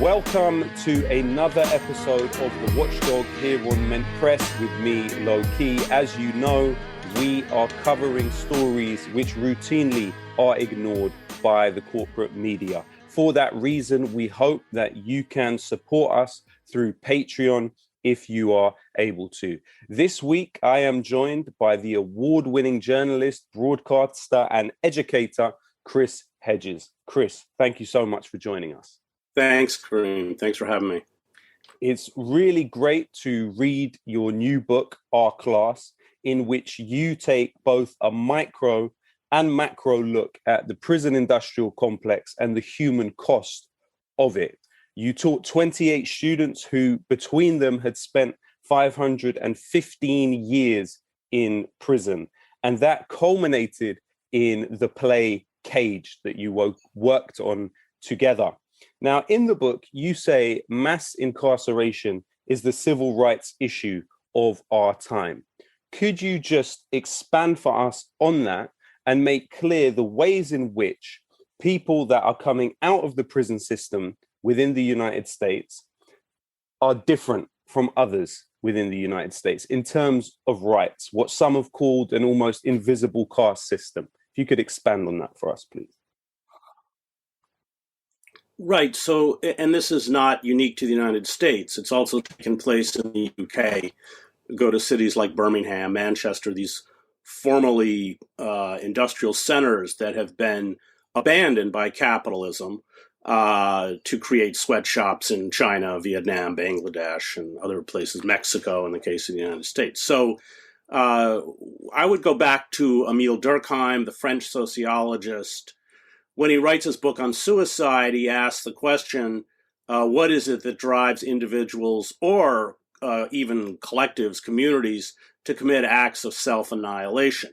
Welcome to another episode of the Watchdog here on Ment Press with me, Low Key. As you know, we are covering stories which routinely are ignored by the corporate media. For that reason, we hope that you can support us through Patreon if you are able to. This week, I am joined by the award-winning journalist, broadcaster, and educator, Chris Hedges. Chris, thank you so much for joining us. Thanks, Kareem. Thanks for having me. It's really great to read your new book, Our Class, in which you take both a micro and macro look at the prison industrial complex and the human cost of it. You taught 28 students who, between them, had spent 515 years in prison. And that culminated in the play Cage that you worked on together. Now, in the book, you say mass incarceration is the civil rights issue of our time. Could you just expand for us on that and make clear the ways in which people that are coming out of the prison system within the United States are different from others within the United States in terms of rights, what some have called an almost invisible caste system? If you could expand on that for us, please. Right. So, and this is not unique to the United States. It's also taken place in the UK. Go to cities like Birmingham, Manchester, these formerly industrial centers that have been abandoned by capitalism to create sweatshops in China, Vietnam, Bangladesh, and other places, Mexico in the case of the United States. So I would go back to Émile Durkheim, the French sociologist. When he writes his book on suicide, he asks the question, what is it that drives individuals or even collectives, communities, to commit acts of self-annihilation?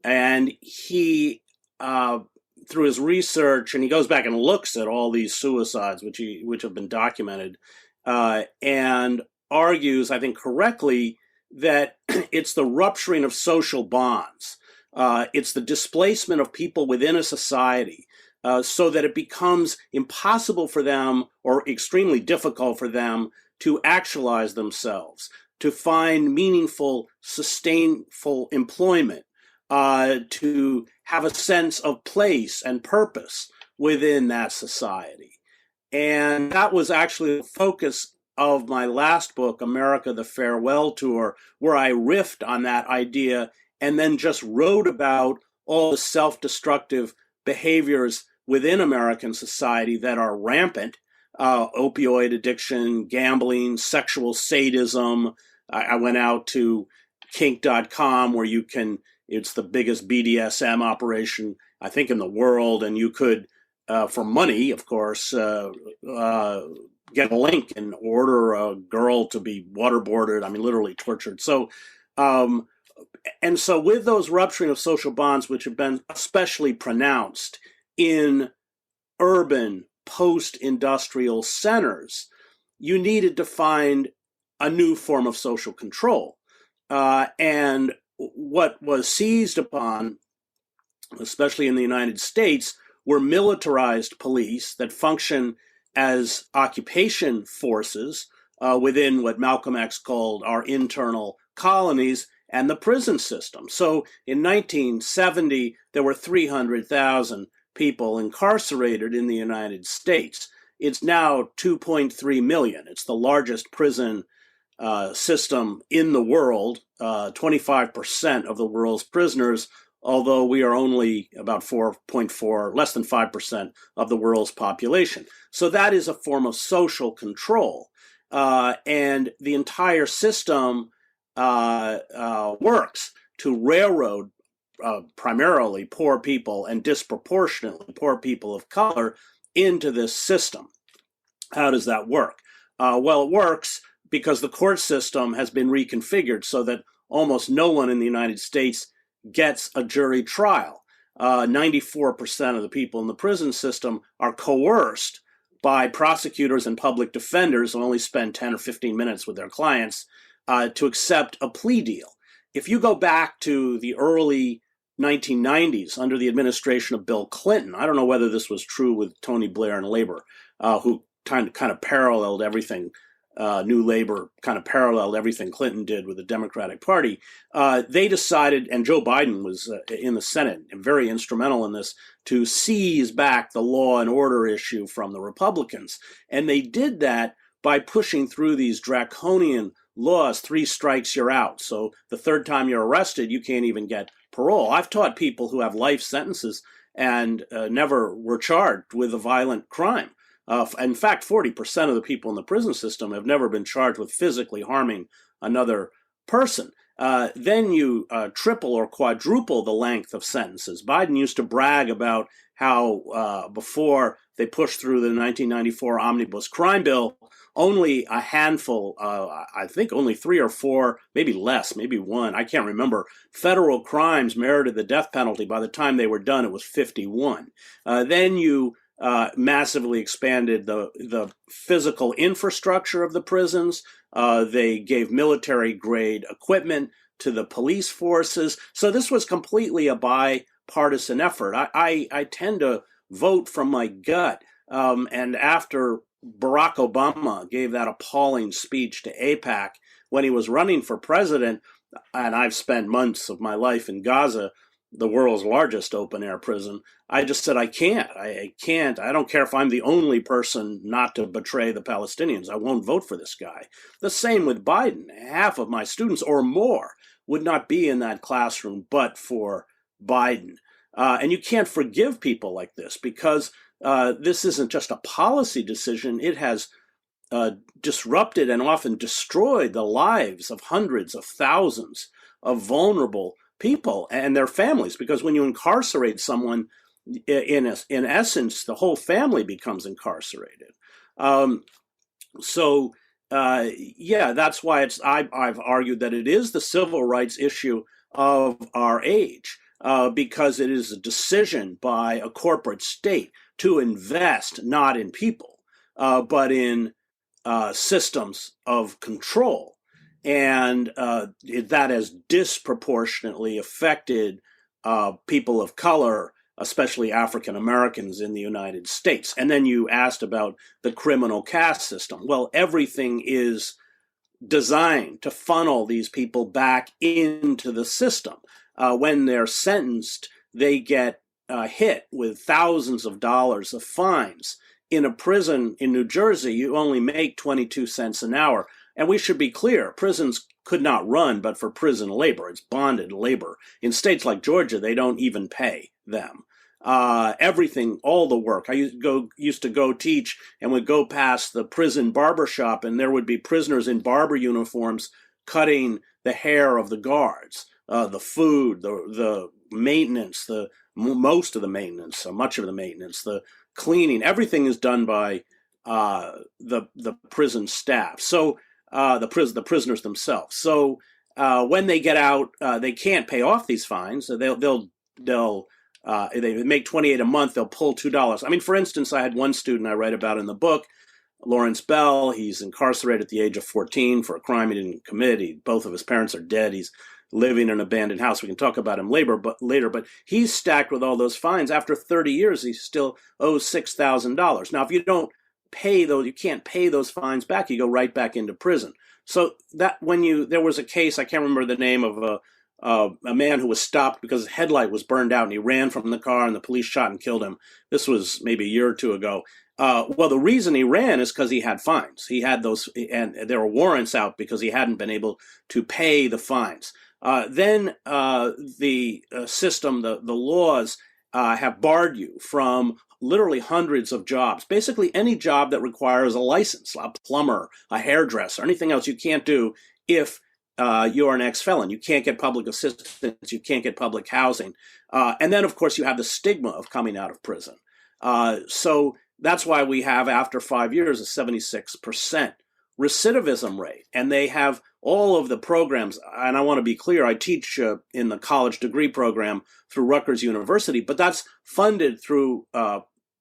And he, through his research, and he goes back and looks at all these suicides, which have been documented, and argues, I think correctly, that it's the rupturing of social bonds. It's the displacement of people within a society so that it becomes impossible for them or extremely difficult for them to actualize themselves, to find meaningful, sustainable employment, to have a sense of place and purpose within that society. And that was actually the focus of my last book, America, the Farewell Tour, where I riffed on that idea and then just wrote about all the self-destructive behaviors within American society that are rampant, opioid addiction, gambling, sexual sadism. I went out to kink.com where it's the biggest BDSM operation, I think, in the world. And you could, for money, of course, get a link and order a girl to be waterboarded, literally tortured. So, and so with those rupturing of social bonds, which have been especially pronounced in urban post-industrial centers, you needed to find a new form of social control. And what was seized upon, especially in the United States, were militarized police that function as occupation forces within what Malcolm X called our internal colonies and the prison system. So in 1970, there were 300,000 people incarcerated in the United States. It's now 2.3 million. It's the largest prison system in the world, 25% of the world's prisoners, although we are only about 4.4, less than 5% of the world's population. So that is a form of social control. And the entire system works to railroad primarily poor people and disproportionately poor people of color into this system. How does that work? Well, it works because the court system has been reconfigured so that almost no one in the United States gets a jury trial. 94% of the people in the prison system are coerced by prosecutors and public defenders who only spend 10 or 15 minutes with their clients to accept a plea deal. If you go back to the early 1990s under the administration of Bill Clinton, I don't know whether this was true with Tony Blair and Labor, who kind of paralleled everything. New Labor kind of paralleled everything Clinton did with the Democratic Party. They decided, and Joe Biden was in the Senate and very instrumental in this, to seize back the law and order issue from the Republicans. And they did that by pushing through these draconian laws. 3 strikes, you're out. So the third time you're arrested, you can't even get parole. I've taught people who have life sentences and never were charged with a violent crime. In fact, 40% of the people in the prison system have never been charged with physically harming another person. Then you triple or quadruple the length of sentences. Biden used to brag about how before they pushed through the 1994 omnibus crime bill, only a handful, I think only 3 or 4, maybe less, maybe 1, I can't remember, federal crimes merited the death penalty. By the time they were done, it was 51. Then you massively expanded the physical infrastructure of the prisons. They gave military-grade equipment to the police forces. So this was completely a bipartisan effort. I tend to vote from my gut. And after Barack Obama gave that appalling speech to AIPAC when he was running for president, and I've spent months of my life in Gaza, the world's largest open-air prison, I just said, I can't. I don't care if I'm the only person not to betray the Palestinians. I won't vote for this guy. The same with Biden. Half of my students or more would not be in that classroom but for Biden. And you can't forgive people like this because this isn't just a policy decision. It has disrupted and often destroyed the lives of hundreds of thousands of vulnerable people and their families. Because when you incarcerate someone, in essence, the whole family becomes incarcerated. That's why I've argued that it is the civil rights issue of our age, because it is a decision by a corporate state to invest not in people, but in systems of control. And that has disproportionately affected people of color, especially African Americans in the United States. And then you asked about the criminal caste system. Well, everything is designed to funnel these people back into the system. When they're sentenced, they get hit with thousands of dollars of fines. In a prison in New Jersey, you only make 22 cents an hour. And we should be clear, prisons could not run but for prison labor. It's bonded labor. In states like Georgia, they don't even pay them. Everything, all the work. I used to go teach and would go past the prison barber shop, and there would be prisoners in barber uniforms cutting the hair of the guards. The food, the maintenance, most of the maintenance, much of the maintenance, the cleaning, everything is done by the prison staff. So the prisoners themselves. So when they get out, they can't pay off these fines. So they make $28 a month. They'll pull $2. I mean, for instance, I had one student I write about in the book, Lawrence Bell. He's incarcerated at the age of 14 for a crime he didn't commit. Both of his parents are dead. He's living in an abandoned house. We can talk about him later, but he's stacked with all those fines. After 30 years, he still owes $6,000. Now, if you don't pay those, you can't pay those fines back. You go right back into prison. So that there was a case, I can't remember the name of a man who was stopped because his headlight was burned out and he ran from the car and the police shot and killed him. This was maybe a year or two ago. Well, the reason he ran is because he had fines. He had those, and there were warrants out because he hadn't been able to pay the fines. Then the system, the laws have barred you from literally hundreds of jobs. Basically, any job that requires a license, a plumber, a hairdresser, anything else you can't do if you're an ex-felon. You can't get public assistance. You can't get public housing. And then, of course, you have the stigma of coming out of prison. So that's why we have, after 5 years, a 76% recidivism rate. And they have all of the programs. And I want to be clear, I teach in the college degree program through Rutgers University, but that's funded through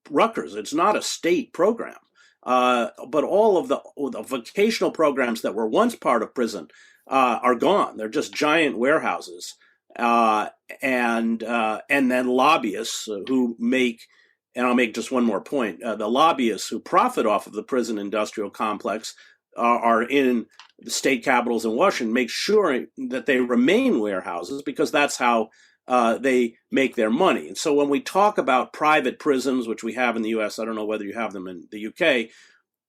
Rutgers. It's not a state program. But all of the vocational programs that were once part of prison are gone. They're just giant warehouses, and then lobbyists who make and I'll make just one more point. The lobbyists who profit off of the prison industrial complex are in the state capitals in Washington, make sure that they remain warehouses because that's how they make their money. And so when we talk about private prisons, which we have in the US, I don't know whether you have them in the UK,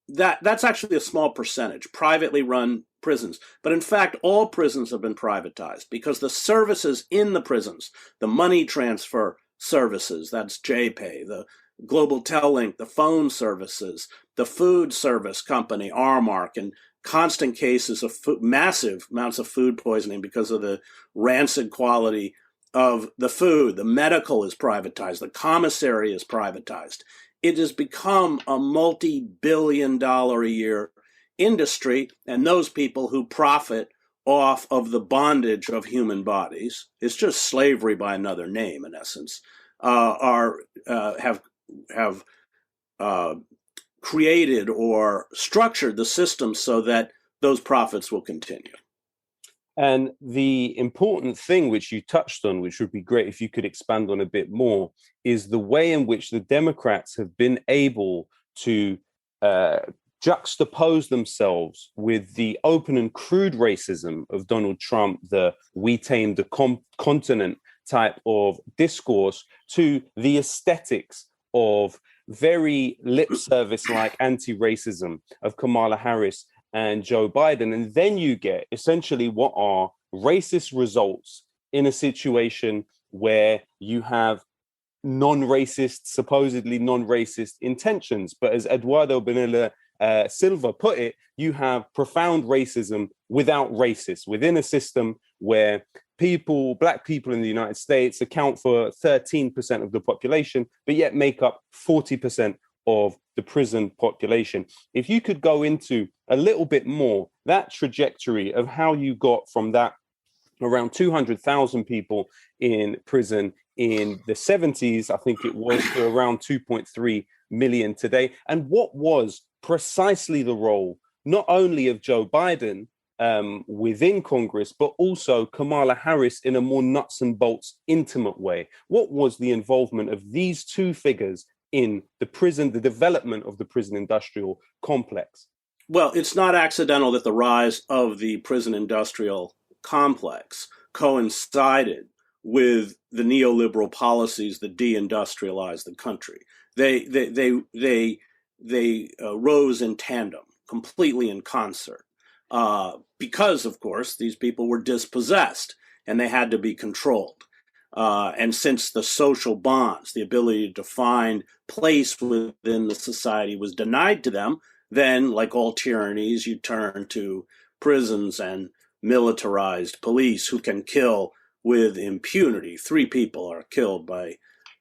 that's actually a small percentage, privately run prisons. But in fact, all prisons have been privatized because the services in the prisons, the money transfer services, that's JPay, the Global Tellink, the phone services, the food service company, Armark, and constant cases of massive amounts of food poisoning because of the rancid quality of the food. The medical is privatized. The commissary is privatized. It has become a multi-billion-dollar a year industry, and those people who profit off of the bondage of human bodies, it's just slavery by another name, in essence, have created or structured the system so that those profits will continue. And the important thing which you touched on, which would be great if you could expand on a bit more, is the way in which the Democrats have been able to juxtapose themselves with the open and crude racism of Donald Trump, the "we tamed the continent" type of discourse, to the aesthetics of very lip service like anti-racism of Kamala Harris and Joe Biden. And then you get essentially what are racist results in a situation where you have supposedly non-racist intentions. But as Eduardo Bonilla Silva put it, you have profound racism without racists within a system where Black people in the United States account for 13% of the population, but yet make up 40% of the prison population. If you could go into a little bit more that trajectory of how you got from that around 200,000 people in prison in the 70s, I think it was, to around 2.3 million today, and what was precisely the role not only of Joe Biden within Congress, but also Kamala Harris in a more nuts and bolts, intimate way. What was the involvement of these two figures in the prison, the development of the prison industrial complex? Well, it's not accidental that the rise of the prison industrial complex coincided with the neoliberal policies that deindustrialized the country. They rose in tandem, completely in concert, because, of course, these people were dispossessed and they had to be controlled. And since the social bonds, the ability to find place within the society was denied to them, then, like all tyrannies, you turn to prisons and militarized police who can kill with impunity. 3 people are killed by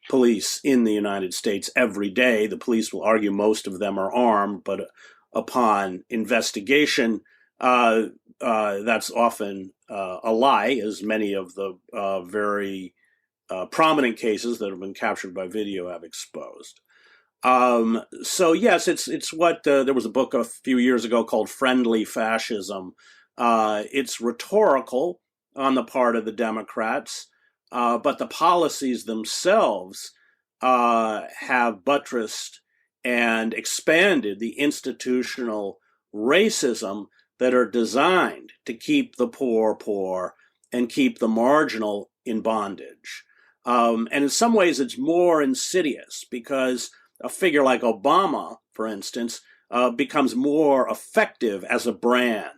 police in the United States every day. The police will argue most of them are armed, but upon investigation, that's often a lie, as many of the very prominent cases that have been captured by video have exposed. So yes, it's what there was a book a few years ago called "Friendly Fascism." It's rhetorical on the part of the Democrats, but the policies themselves have buttressed and expanded the institutional racism that are designed to keep the poor poor and keep the marginal in bondage. And in some ways, it's more insidious because a figure like Obama, for instance, becomes more effective as a brand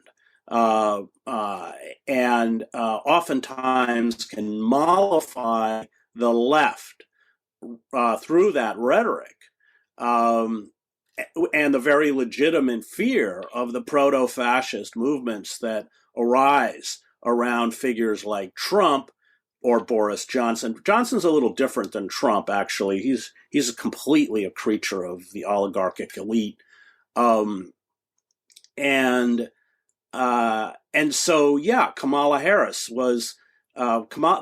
and oftentimes can mollify the left through that rhetoric. And the very legitimate fear of the proto-fascist movements that arise around figures like Trump or Boris Johnson. Johnson's a little different than Trump, actually. He's completely a creature of the oligarchic elite. And so, yeah, Kamala Harris was,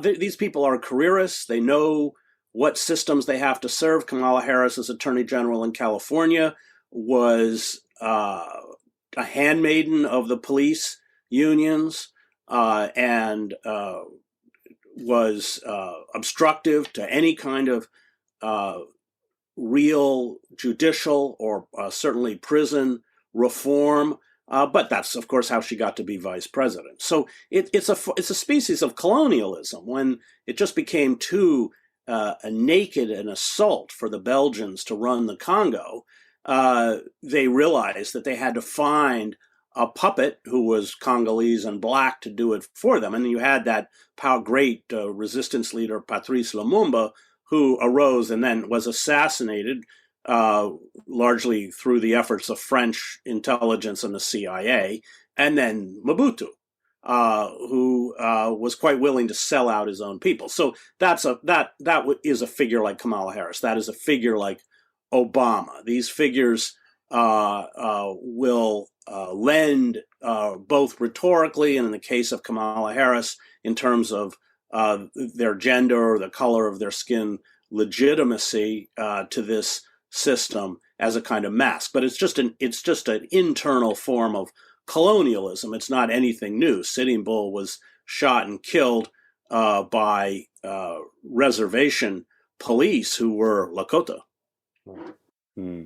these people are careerists. They know what systems they have to serve. Kamala Harris, as Attorney General in California, was a handmaiden of the police unions and was obstructive to any kind of real judicial or certainly prison reform. But that's, of course, how she got to be vice president. So it's a species of colonialism when it just became too naked an assault for the Belgians to run the Congo. They realized that they had to find a puppet who was Congolese and black to do it for them. And you had that great resistance leader, Patrice Lumumba, who arose and then was assassinated largely through the efforts of French intelligence and the CIA, and then Mobutu, who was quite willing to sell out his own people. So that is a figure like Kamala Harris. That is a figure like Obama. These figures will lend both rhetorically and in the case of Kamala Harris in terms of their gender or the color of their skin legitimacy to this system as a kind of mask. But it's just an internal form of colonialism. It's not anything new. Sitting Bull was shot and killed by reservation police who were Lakota. Hmm.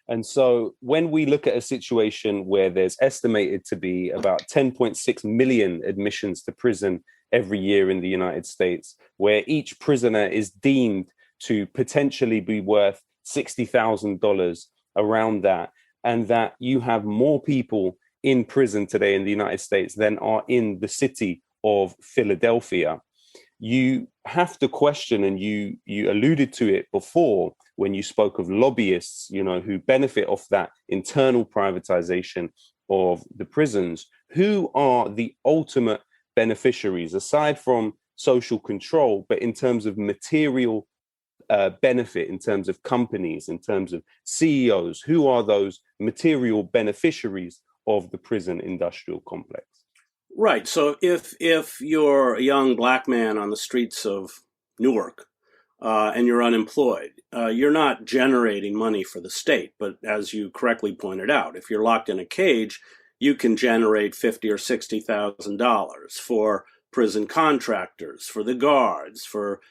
And so when we look at a situation where there's estimated to be about 10.6 million admissions to prison every year in the United States, where each prisoner is deemed to potentially be worth $60,000 around that, and that you have more people in prison today in the United States than are in the city of Philadelphia, you have to question, and you alluded to it before when you spoke of lobbyists, who benefit off that internal privatization of the prisons. Who are the ultimate beneficiaries, aside from social control, but in terms of material benefit, in terms of companies, in terms of CEOs? Who are those material beneficiaries of the prison industrial complex? Right. So if you're a young black man on the streets of Newark and you're unemployed, you're not generating money for the state. But as you correctly pointed out, if you're locked in a cage, you can generate $50,000 or $60,000 for prison contractors, for the guards, for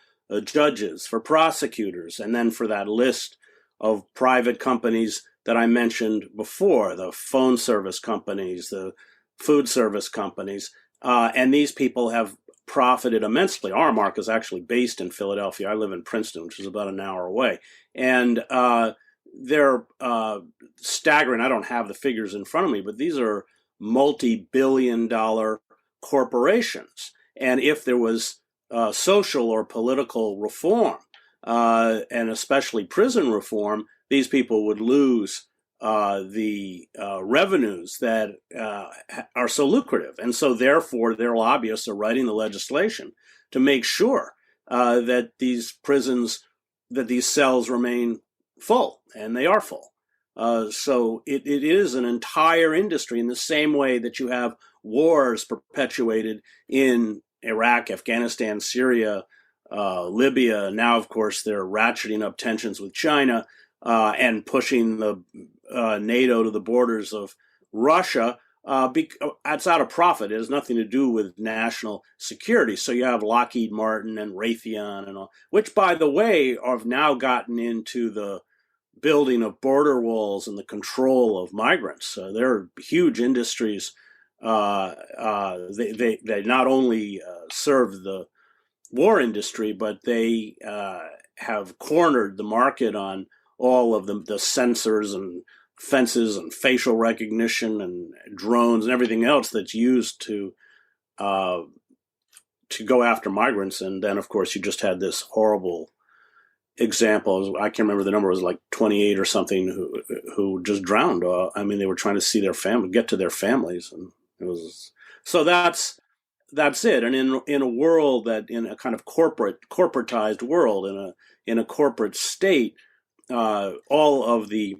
judges, for prosecutors, and then for that list of private companies that I mentioned before, the phone service companies, the food service companies, and these people have profited immensely. Aramark is actually based in Philadelphia. I live in Princeton, which is about an hour away. And they're staggering. I don't have the figures in front of me, but these are multi-billion-dollar corporations. And if there was social or political reform, and especially prison reform, these people would lose the revenues that are so lucrative. And so therefore, their lobbyists are writing the legislation to make sure that these prisons, that these cells remain full, and they are full. So it is an entire industry in the same way that you have wars perpetuated in Iraq, Afghanistan, Syria, Libya. Now, of course, they're ratcheting up tensions with China and pushing the NATO to the borders of Russia. It's out of profit. It has nothing to do with national security. So you have Lockheed Martin and Raytheon and all, which, by the way, have now gotten into the building of border walls and the control of migrants. They're huge industries. They not only serve the war industry, but they have cornered the market on all of the sensors and fences and facial recognition and drones and everything else that's used to go after migrants. And then, of course, you just had this horrible example. I can't remember the number. It was like 28 or something who just drowned. They were trying to see their family, get to their families, and it was so. That's it. And in a world that, in a kind of corporatized world, in a corporate state, all of the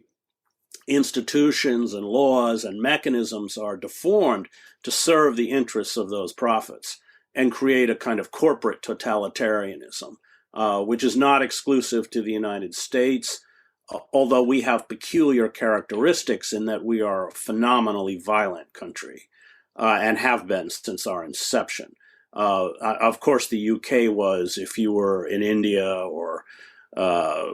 institutions and laws and mechanisms are deformed to serve the interests of those profits and create a kind of corporate totalitarianism, which is not exclusive to the United States, although we have peculiar characteristics in that we are a phenomenally violent country and have been since our inception. Of course, the UK was, if you were in India or uh,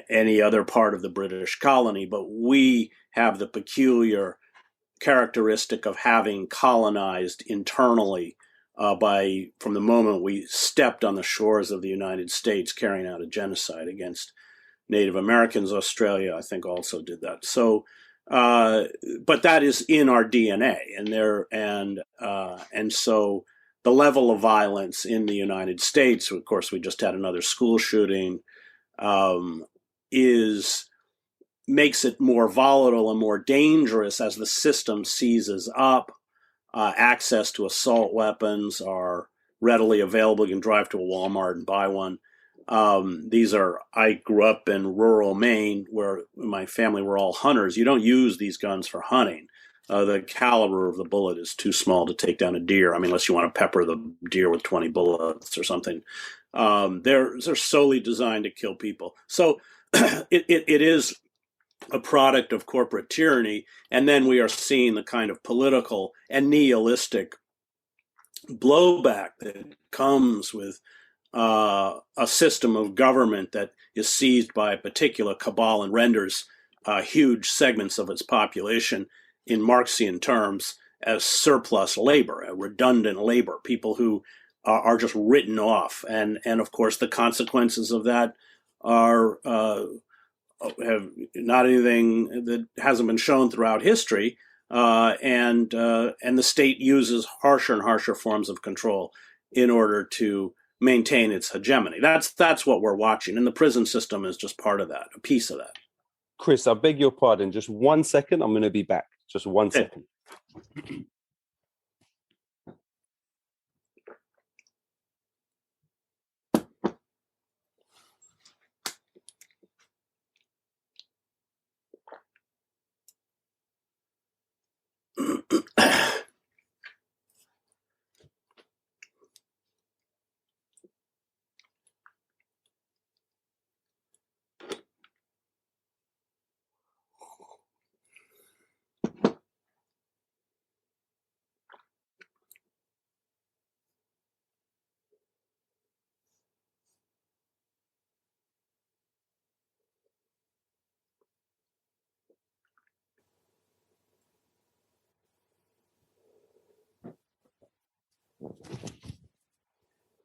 any other part of the British colony, but we have the peculiar characteristic of having colonized internally from the moment we stepped on the shores of the United States, carrying out a genocide against Native Americans. Australia, I think, also did that. So, but that is in our DNA, and so the level of violence in the United States, of course, we just had another school shooting, makes it more volatile and more dangerous as the system seizes up. Access to assault weapons are readily available. You can drive to a Walmart and buy one. I grew up in rural Maine where my family were all hunters. You don't use these guns for hunting. The caliber of the bullet is too small to take down a deer. I mean, unless you want to pepper the deer with 20 bullets or something. They're solely designed to kill people. So it is a product of corporate tyranny. And then we are seeing the kind of political and nihilistic blowback that comes with a system of government that is seized by a particular cabal and renders huge segments of its population in Marxian terms as surplus labor, redundant labor, people who are just written off. And of course, the consequences of that have not anything that hasn't been shown throughout history, and the state uses harsher and harsher forms of control in order to maintain its hegemony. That's what we're watching, and the prison system is just part of that, a piece of that. Chris, I beg your pardon. Just 1 second. I'm going to be back. Just 1 second.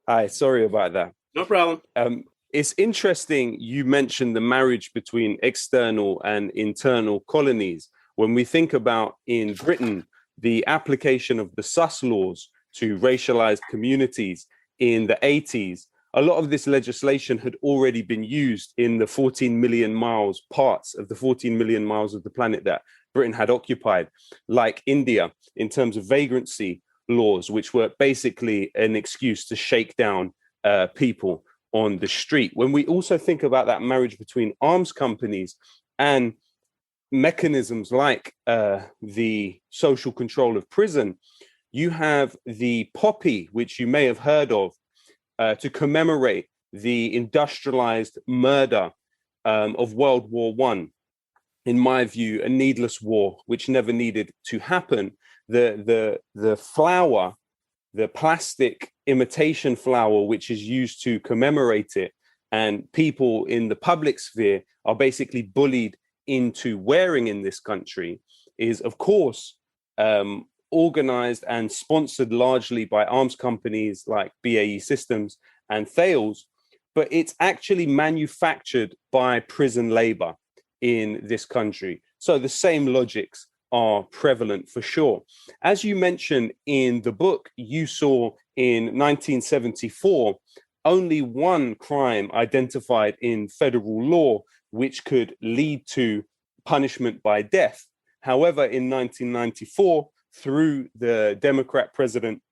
Hi, sorry about that. No problem. It's interesting you mentioned the marriage between external and internal colonies. When we think about in Britain, the application of the sus laws to racialized communities in the 80s, a lot of this legislation had already been used in the 14 million parts of the 14 million miles of the planet that Britain had occupied, like India, in terms of vagrancy laws, which were basically an excuse to shake down people on the street. When we also think about that marriage between arms companies and mechanisms like the social control of prison, you have the poppy, which you may have heard of, to commemorate the industrialized murder of World War I. In my view, a needless war, which never needed to happen. The flower, the plastic imitation flower, which is used to commemorate it, and people in the public sphere are basically bullied into wearing in this country, is of course organized and sponsored largely by arms companies like BAE Systems and Thales, but it's actually manufactured by prison labor in this country. So the same logics are prevalent for sure. As you mentioned in the book, you saw in 1974 only one crime identified in federal law which could lead to punishment by death. However, in 1994, through the Democrat president,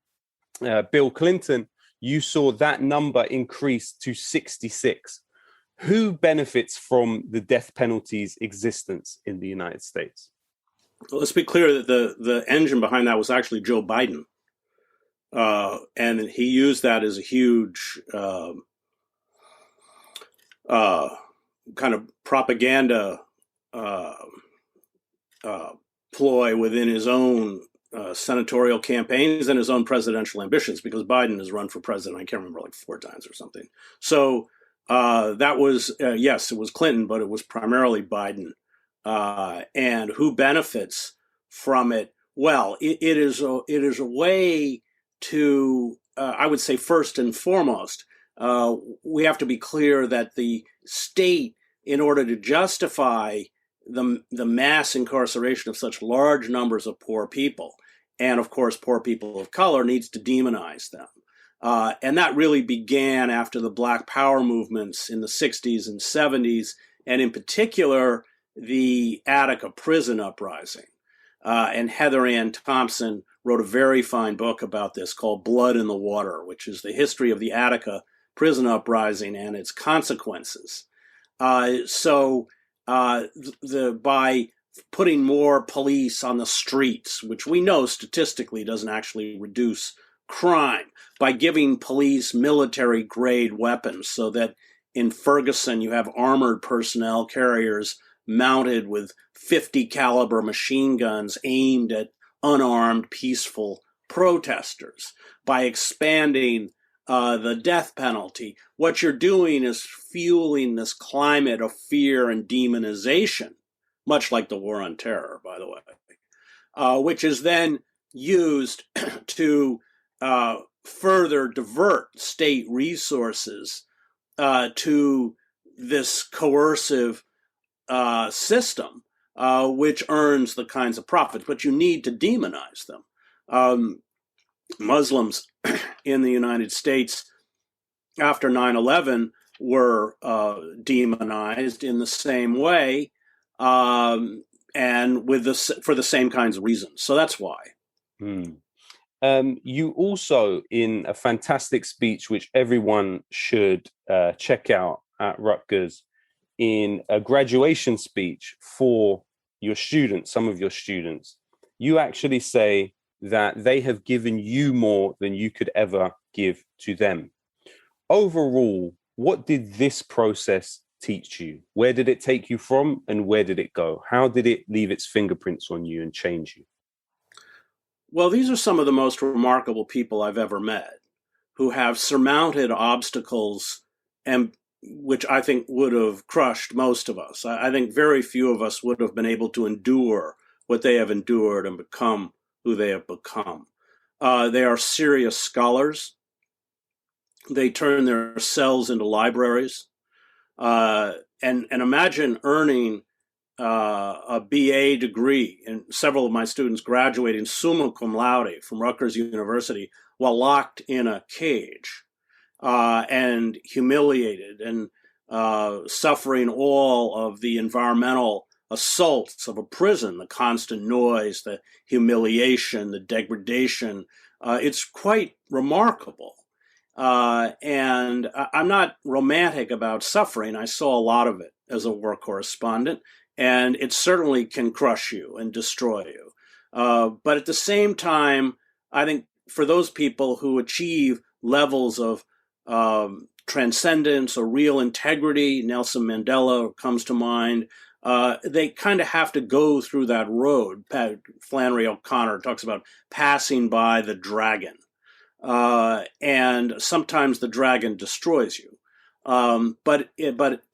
Bill Clinton, you saw that number increase to 66. Who benefits from the death penalty's existence in the United States? Well, let's be clear that the engine behind that was actually Joe Biden. And he used that as a huge kind of propaganda ploy within his own senatorial campaigns and his own presidential ambitions, because Biden has run for president, I can't remember, like 4 times or something. So That was, yes, it was Clinton, but it was primarily Biden. And who benefits from it? Well, it is a way to, I would say, first and foremost, we have to be clear that the state, in order to justify the mass incarceration of such large numbers of poor people, and of course poor people of color, needs to demonize them. And that really began after the Black Power movements in the 60s and 70s, and in particular, the Attica prison uprising. And Heather Ann Thompson wrote a very fine book about this called Blood in the Water, which is the history of the Attica prison uprising and its consequences. By putting more police on the streets, which we know statistically doesn't actually reduce crime, by giving police military grade weapons so that in Ferguson you have armored personnel carriers mounted with 50 caliber machine guns aimed at unarmed peaceful protesters, by expanding the death penalty. What you're doing is fueling this climate of fear and demonization, much like the war on terror, by the way, which is then used to further divert state resources to this coercive system, which earns the kinds of profits. But you need to demonize them. Muslims in the United States after 9/11 were demonized in the same way, and for the same kinds of reasons. So that's why. You also, in a fantastic speech, which everyone should check out at Rutgers, in a graduation speech for your students, some of your students, you actually say that they have given you more than you could ever give to them. Overall, what did this process teach you? Where did it take you from, and where did it go? How did it leave its fingerprints on you and change you? Well, these are some of the most remarkable people I've ever met, who have surmounted obstacles and which I think would have crushed most of us. I think very few of us would have been able to endure what they have endured and become who they have become. They are serious scholars. They turn their cells into libraries. And imagine earning a BA degree, and several of my students graduating summa cum laude from Rutgers University while locked in a cage and humiliated and suffering all of the environmental assaults of a prison, the constant noise, the humiliation, the degradation. It's quite remarkable. And I'm not romantic about suffering. I saw a lot of it as a war correspondent, and it certainly can crush you and destroy you. But at the same time, I think for those people who achieve levels of transcendence or real integrity, Nelson Mandela comes to mind, they kind of have to go through that road. Flannery O'Connor talks about passing by the dragon. And sometimes the dragon destroys you. But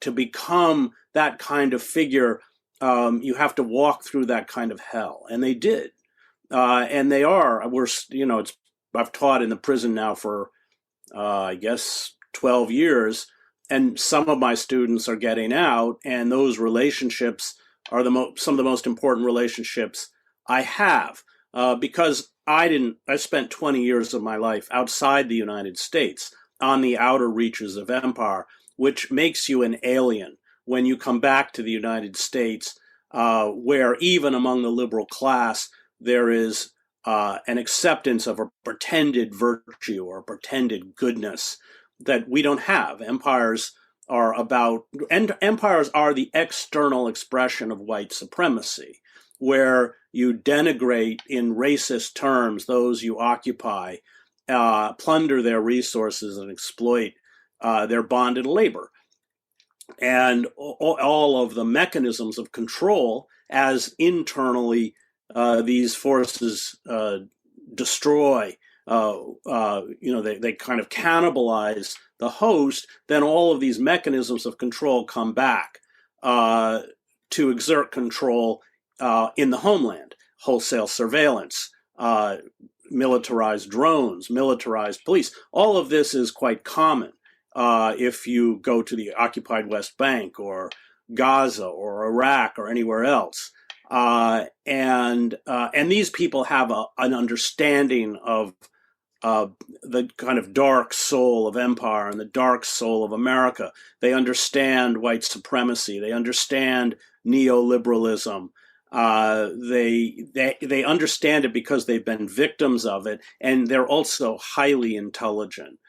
to become that kind of figure, you have to walk through that kind of hell. And they did. And they are. I've taught in the prison now for, I guess, 12 years. And some of my students are getting out. And those relationships are some of the most important relationships I have. Because I spent 20 years of my life outside the United States on the outer reaches of empire, which makes you an alien when you come back to the United States, where even among the liberal class, there is an acceptance of a pretended virtue or pretended goodness that we don't have. Empires are the external expression of white supremacy, where you denigrate in racist terms those you occupy, plunder their resources, and exploit their bonded labor. And all of the mechanisms of control as internally these forces destroy they kind of cannibalize the host, then all of these mechanisms of control come back to exert control in the homeland. Wholesale surveillance, militarized drones, militarized police. All of this is quite common if you go to the occupied West Bank or Gaza or Iraq or anywhere else. And these people have an understanding of the kind of dark soul of empire and the dark soul of America. They understand white supremacy. They understand neoliberalism. They understand it because they've been victims of it, and they're also highly intelligent.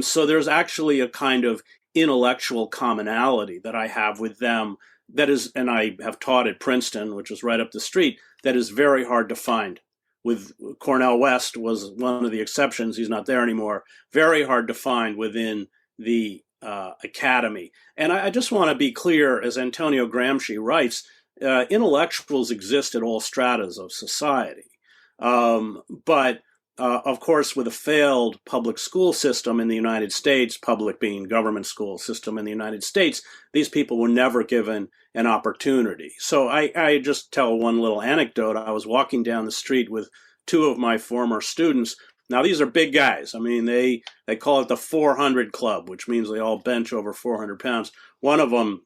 So there's actually a kind of intellectual commonality that I have with them that is, and I have taught at Princeton, which is right up the street, that is very hard to find. With Cornell West was one of the exceptions. He's not there anymore. Very hard to find within the academy. And I just want to be clear, as Antonio Gramsci writes, intellectuals exist at all stratas of society. But of course, with a failed public school system in the United States, public being government school system in the United States, these people were never given an opportunity. So I just tell one little anecdote. I was walking down the street with two of my former students. Now, these are big guys. I mean, they call it the 400 Club, which means they all bench over 400 pounds. One of them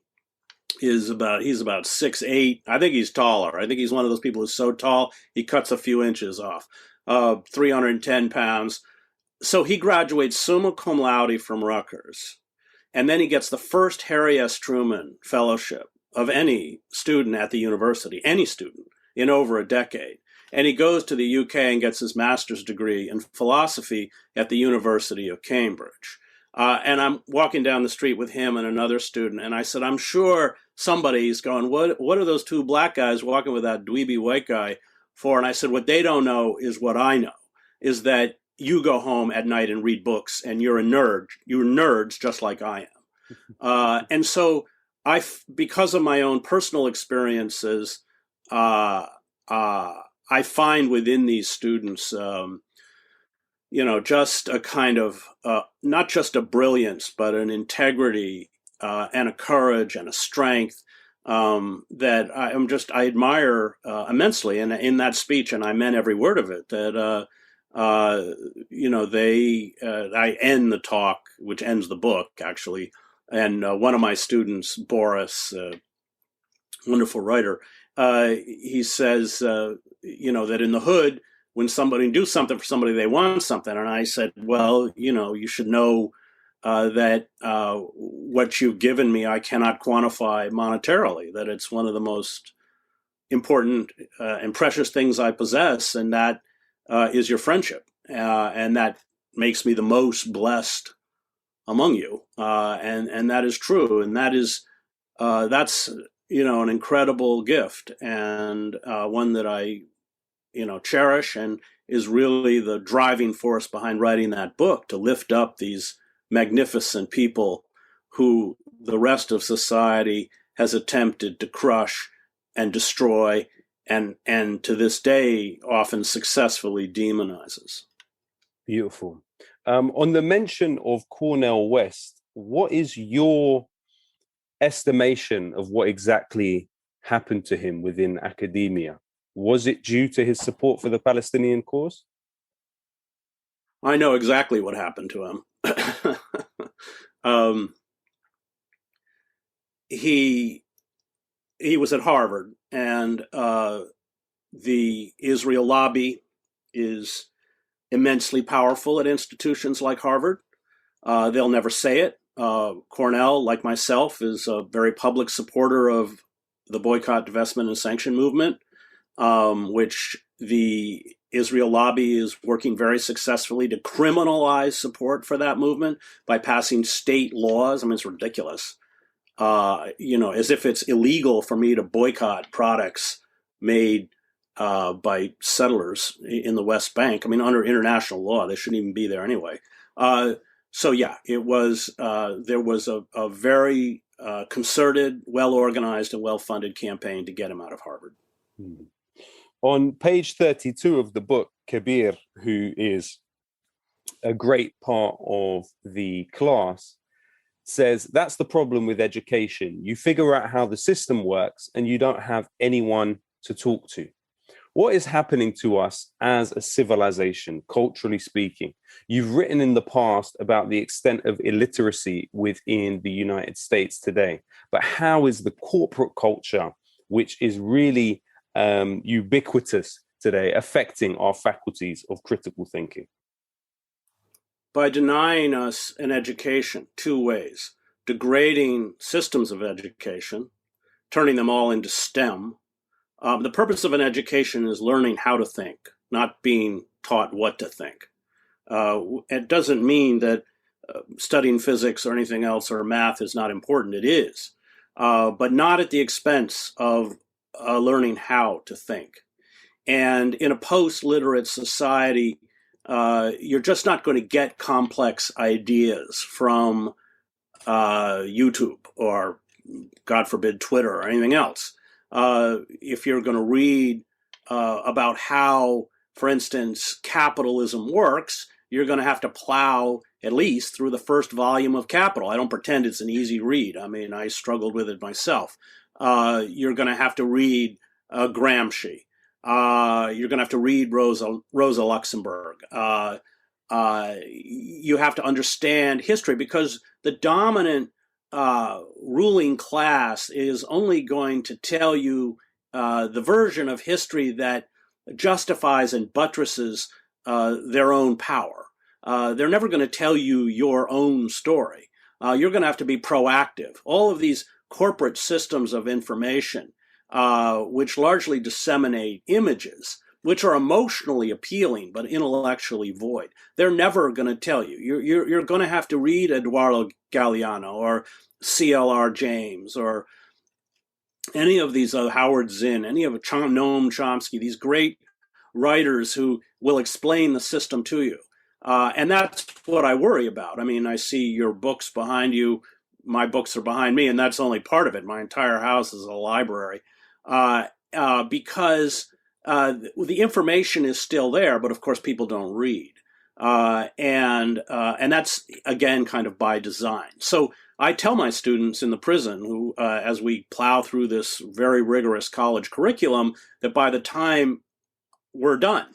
he's about 6'8". I think he's taller. I think he's one of those people who's so tall, he cuts a few inches off. 310 pounds. So he graduates summa cum laude from Rutgers. And then he gets the first Harry S. Truman Fellowship of any student at the university, any student, in over a decade. And he goes to the UK and gets his master's degree in philosophy at the University of Cambridge. And I'm walking down the street with him and another student, and I said, I'm sure somebody's going, what are those two black guys walking with that dweeby white guy for? And I said, what they don't know is what I know, is that you go home at night and read books, and you're a nerd. You're nerds just like I am. And so because of my own personal experiences, I find within these students, just a kind of, not just a brilliance, but an integrity and a courage and a strength that I admire immensely. And in that speech, and I meant every word of it, that, I end the talk, which ends the book, actually. And one of my students, Boris, wonderful writer, he says, that in the hood, when somebody do something for somebody, they want something. And I said, well, you should know that what you've given me, I cannot quantify monetarily, that it's one of the most important and precious things I possess. And that is your friendship. And that makes me the most blessed among you. And that is true. And that's, an incredible gift, and one that I, cherish, and is really the driving force behind writing that book, to lift up these magnificent people who the rest of society has attempted to crush and destroy, and to this day often successfully demonizes. Beautiful. On the mention of Cornell West, what is your estimation of what exactly happened to him within academia? Was it due to his support for the Palestinian cause? I know exactly what happened to him. He was at Harvard, and the Israel lobby is immensely powerful at institutions like Harvard. They'll never say it. Cornell, like myself, is a very public supporter of the boycott, divestment, and sanction movement, which the Israel lobby is working very successfully to criminalize support for that movement by passing state laws. I mean, it's ridiculous. As if it's illegal for me to boycott products made by settlers in the West Bank. I mean, under international law, they shouldn't even be there anyway. So yeah, it was. There was a very concerted, well-organized, and well-funded campaign to get him out of Harvard. On page 32 of the book, Kabir, who is a great part of the class, says that's the problem with education. You figure out how the system works and you don't have anyone to talk to. What is happening to us as a civilization, culturally speaking? You've written in the past about the extent of illiteracy within the United States today, but how is the corporate culture, which is really ubiquitous today, affecting our faculties of critical thinking? By denying us an education, two ways: degrading systems of education, turning them all into STEM. The purpose of an education is learning how to think, not being taught what to think. It doesn't mean that studying physics or anything else or math is not important. It is, but not at the expense of learning how to think. And in a post-literate society, you're just not going to get complex ideas from YouTube or, God forbid, Twitter or anything else. If you're going to read about how, for instance, capitalism works, you're going to have to plow at least through the first volume of Capital. I don't pretend it's an easy read. I mean, I struggled with it myself. You're going to have to read Gramsci. You're going to have to read Rosa Luxemburg. You have to understand history, because the dominant ruling class is only going to tell you the version of history that justifies and buttresses their own power. They're never going to tell you your own story. You're going to have to be proactive. All of these corporate systems of information, which largely disseminate images, which are emotionally appealing but intellectually void, they're never going to tell you. You're going to have to read Eduardo Galeano or C.L.R. James or any of these, Howard Zinn, any of Noam Chomsky, these great writers who will explain the system to you. And that's what I worry about. I mean, I see your books behind you. My books are behind me, and that's only part of it. My entire house is a library, because the information is still there, but of course people don't read. And that's, again, kind of by design. So I tell my students in the prison, who, as we plow through this very rigorous college curriculum, that by the time we're done,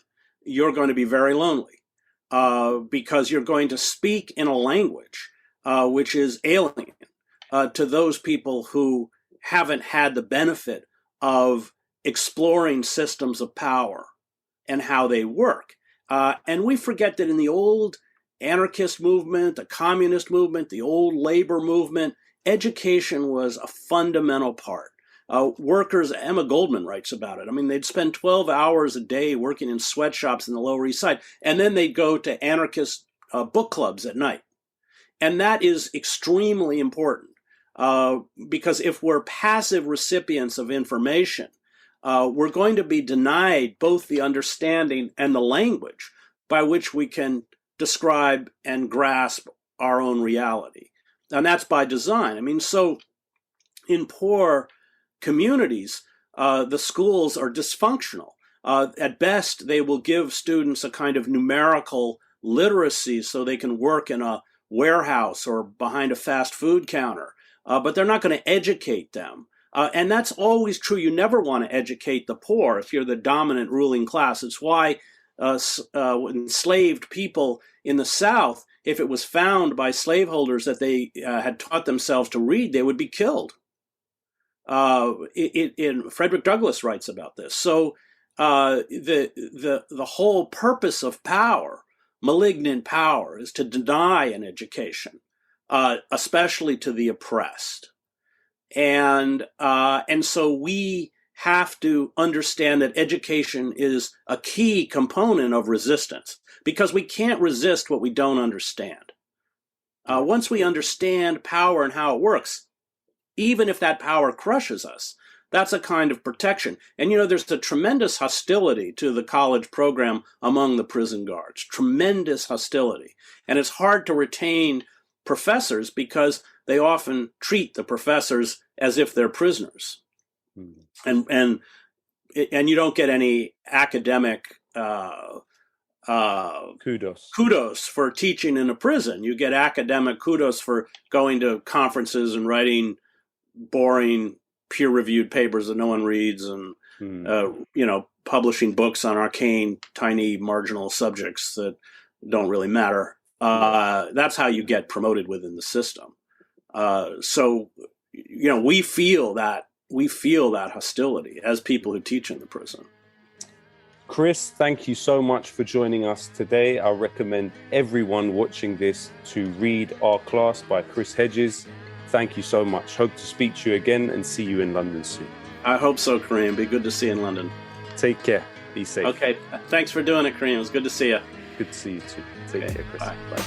you're going to be very lonely, because you're going to speak in a language which is alien to those people who haven't had the benefit of exploring systems of power and how they work. And we forget that in the old anarchist movement, the communist movement, the old labor movement, education was a fundamental part. Workers, Emma Goldman writes about it. I mean, they'd spend 12 hours a day working in sweatshops in the Lower East Side, and then they'd go to anarchist book clubs at night. And that is extremely important, because if we're passive recipients of information, we're going to be denied both the understanding and the language by which we can describe and grasp our own reality. And that's by design. I mean, so in poor communities, the schools are dysfunctional. At best, they will give students a kind of numerical literacy so they can work in a warehouse or behind a fast food counter, but they're not going to educate them. And that's always true. You never want to educate the poor if you're the dominant ruling class. It's why enslaved people in the South, if it was found by slaveholders that they had taught themselves to read, they would be killed. Frederick Douglass writes about this. So the whole purpose of power, malignant power, is to deny an education, especially to the oppressed. And so we have to understand that education is a key component of resistance, because we can't resist what we don't understand. Once we understand power and how it works, even if that power crushes us, that's a kind of protection. And, there's a tremendous hostility to the college program among the prison guards, tremendous hostility. And it's hard to retain professors because they often treat the professors as if they're prisoners. Mm-hmm. And you don't get any academic kudos for teaching in a prison. You get academic kudos for going to conferences and writing boring peer-reviewed papers that no one reads, and publishing books on arcane, tiny, marginal subjects that don't really matter. That's how you get promoted within the system. So we feel that hostility as people who teach in the prison. Chris, thank you so much for joining us today. I recommend everyone watching this to read Our Class by Chris Hedges. Thank you so much. Hope to speak to you again and see you in London soon. I hope so, Kareem. Be good to see you in London. Take care. Be safe. Okay. Thanks for doing it, Kareem. It was good to see you. Good to see you too. Take care, Chris. Bye.